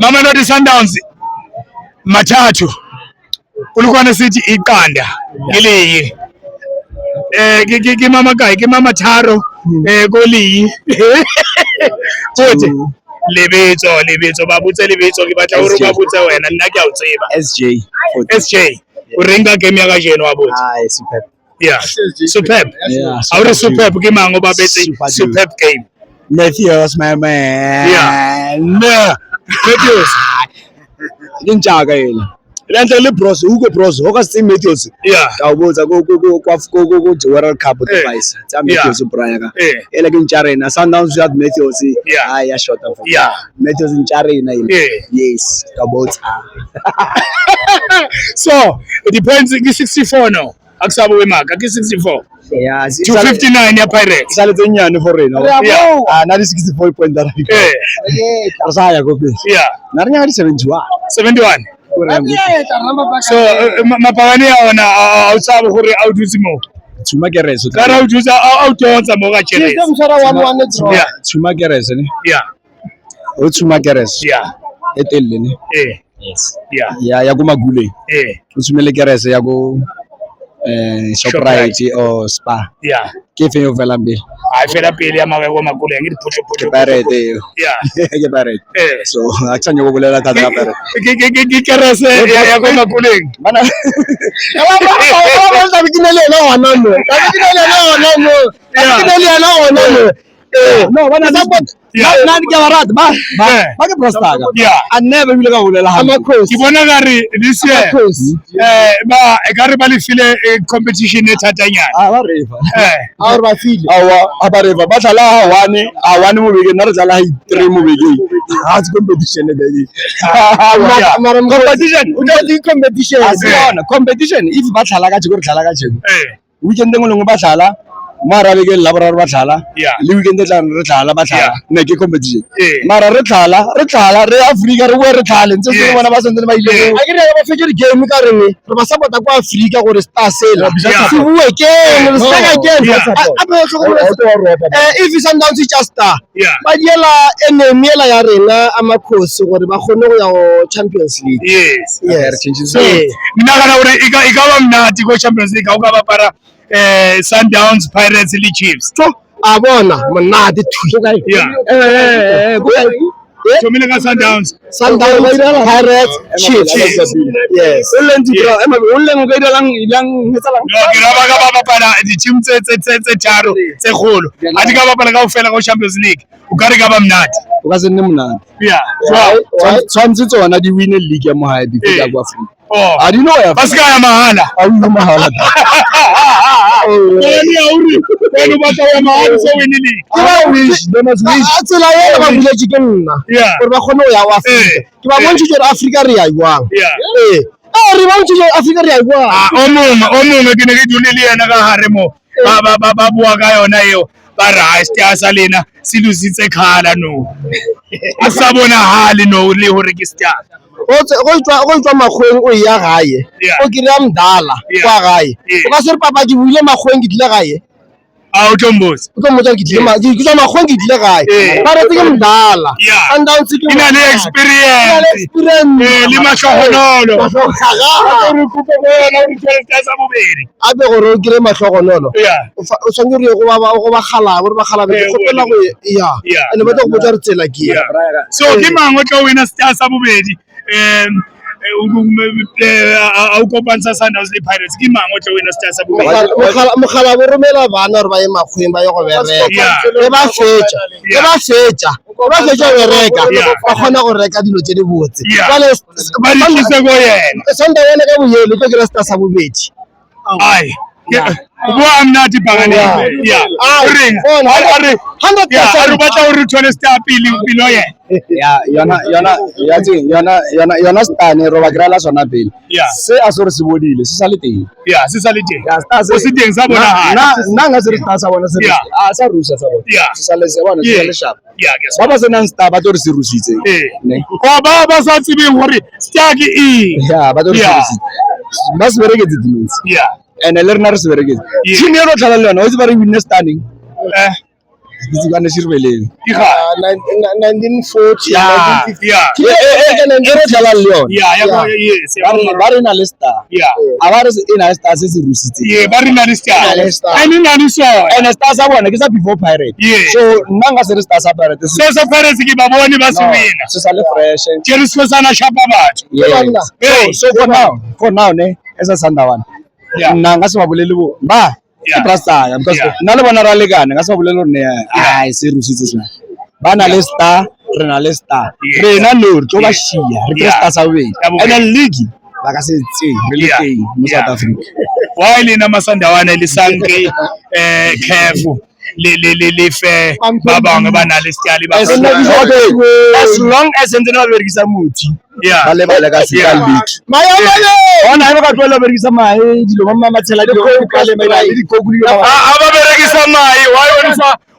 Mamelodi Sundowns mathathu kulukwana sithi iqanda ngiliyi ke mama kae ke mama Tharo koliyi futhi lebetso ba butse lebetso ke batla hore ba butse wena nna ke a o tseba SJ o renga game ya kajeno wa botse superb. Yeah, superb. Our superb ke mango ba betse superb game. Matthews, my man. Yeah. Matthews. Injaga yena. Lento le bros, Hugo Bros, hoka si Matthews. Yeah. Ka boza go World Cup device. Tsa Matthews braya ka. Ela ke ntjarena Sundowns ya Matthews. Yeah. Ya shota. Yeah. Matthews ntjarena yena. Yes, ka boza. So, it depends ki 64 no. Akusabo wemaka ki 64. Yeah, 259 ya Pirates. Sale tsenyane for rena. Yeah. Na di 64 point dara. Karsaya go be. Yeah. Na nya di 71. 71. So, mapagane ya ona autsabo gore audutse mo. Tshuma ke reso. Kana udutsa autonza mo ga chere. Yeah, tshuma ke reso ne. Yeah. O tshuma ke reso. Yeah. Etelle ne. Yes. Yeah. Ya go magule. O tshumele ke reso ya go Shoprite or Spa. Yeah. Ke fe yo vela mbe. I feel pele ya mawe go makule ngi phutho. Parete. Yeah. Ke parete. So aksanya go bolela thata ka parete. Ke kerese ya go makuleng. Bana. Ba bikinele na ona no. Ba bikinele na ona no. Ba bikinele na ona no. No, bana na ke barat ba ke prostaga. Yeah. I never will go bolela ha. Ke bona gare this year. Ba ekare ba le file competition e thatanyana. Ba reva. A ba file. Awa ba reva ba thala a one mo beke na re thala 3 mo beke. Ha it's competition e dey. Competition, o di competition. Asiona, competition if ba thala ka tshiko re thala ka tshiko. Weekend ngwe ngwe ba thala. Mara beke laboraro ba thala. Le weekend e tlang re thala ba thala. Ne ke competition. Mara re thala re Africa re re thala ntse se bona ba sentse ba ile. A ke re ba fetse game ka reng re ba support kwa Africa gore star sela. Se bue ke re seka ke. If Sundowns just star. Ba diela enemy ela ya rena amakhosi gore ba khone go ya go Champions League. Yes. So mina kana gore ika ba mnati go Champions League ka ba para Sundowns, Pirates, le Chiefs. So abona monate thu. Yeah. Thomile ka Sundowns, Pirates, Chiefs. Yes. O leng go irelang hetsalang. No, ke raba ka ba pala di team tse tharo tse golo. A di ka ba pala ka ofela go Champions League. O ka re ka ba mnati. O ka se nne monate. Yeah. Tshwantse tsona di win league ya mo hae di feta kwa Africa. Oh, I didn't know ya. Paska ya mahala. Awu mahala. Ni auri. Kwani ba ta mahala so win league. Ke wish, they must wish. Atsela ya ba bule chikenna. Gore ba khone ya wa Africa. Ke ba bontse gore Africa re ya iwang. Re ba bontse gore Africa re ya iwang. O mongwe ke ne ke dule le yena ka hare mo. Ba bua ka yona eo. Ba ra star sa lena se lusitse khala no. A sa bona hali no le hore ke star. Go tswa magweng o ya gae o kire mdala kwa gae o ka se re papa ke buile magweng ke dile gae a o tombos ke tswa magweng ke dile gae ba re ke mdala Sundowns ke ina le experience le mahlohonolo re kupe bona o re tsa bobedi a be gore o kire mahlohonolo o tshwanetse re go ba gala ke gopela go ene ba tlo go botsa re tsela ke so ke mangwe tlo wina star sa bobedi au kopantsha Sundowns le Pirates ke mango tlo wena star sa bobedi mogala bo romela bana re ba ye magweng ba ye go bereka ba fetša bereka ba kgona go reka dilo tse di botse ba ditlise go yena Sundowns ka boyelo tlo kira star sa bobedi ai bua mnati pagane ring 100% a re batla gore thole star pele yona stane ro ba grela sona pele se a sore se bodile se sa le teng se sa le teng o se teng sa bona ha nna nga se re star sa bona se sa rusa sa bona se sa le se bona se le sharp ba ba senang star ba tlo re se rusitse ba sa tsebeng gore star ke ba tlo re se rusitse ba se bereketse dimens and le rena re se bereketse team eno tlhala le yona o itse ba re win standing Kitsi kana shirweleng. 1940 Yeah. 1950 Yeah. Ere dlala le yona. Yeah. Yes. Ba re na le star. Yeah. A ba re e na le star se se rusitseng. Yeah. Ba re na le star. Na le star. I mean, na so. And star sa bona ke sa before pirate. Yeah. So nna nka se re star sa pirate. Se se Pirates ke ba bone ba se wina. Se sa le fresh. Jerisco sana shapa batho. Yes. Hey. So for now ne esa sandawana. Yeah. Nna nga se ba bolele bo. Ba Yeah. ke brasta ya because Yeah. nna le bona ra lekana nga se ba bolele ne ai se rusitse sona. Ba na le star, re na le star. Yes. Re na no tlo ba Yeah. shia, re ke Yeah. star sa we. Ya bobedi. And then league ba ka se tse re le Yeah. teng mo Yeah. South Africa. While in Amasandawana lisanke careful le fe ba bangwe ba na le star le ba As long as ntse na berekisa muthi. Yeah. Ba le ba le ka se Yeah. league. mayamane Ona ha ba ka tloela berekisa mae dilo ba mamatshela dilo ka le mena le dikokuli ka ba. Aba berekisa mai why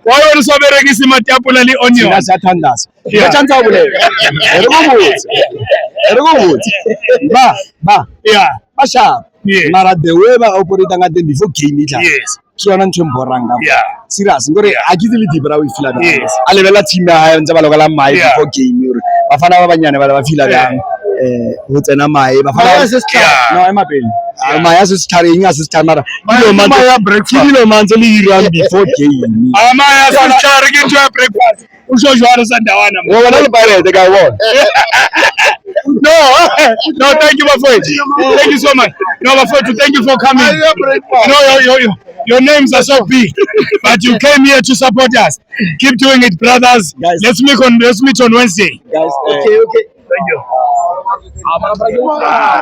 wona so berekisa matapula le onion. Sina sa thandaza. Yeah. Ba tshantsa bole. Ere go botse. Ere go botse. Ba Yeah. ba sharp. Yes. Mara the way ba operate nga teng before game e tla. Yes. Ke yona ntho mborang ka. Yeah. Serious ngore a ke le dibra o feel ba. Yes. A lebela team ya hae ntse ba lokela mai Yeah. before game ore. Ba fana ba banyane ba feel Yeah. ba ho tsena mai ba Maya fana se Yeah. no ema pele. Yeah. Maya se starting a se start mara. Maya Maya breakfast. Ke dilo mantse le irang before game. Amaya sister ke ntwa breakfast. Usho jwalo sandawana. Wo bona le pirate ka bona. No, thank you, Bafowethu. Thank you so much. No, Bafowethu, thank you for coming. No, your names are so big, but you came here to support us. Keep doing it, brothers. Guys. Let's meet on Wednesday. Guys, okay Thank you.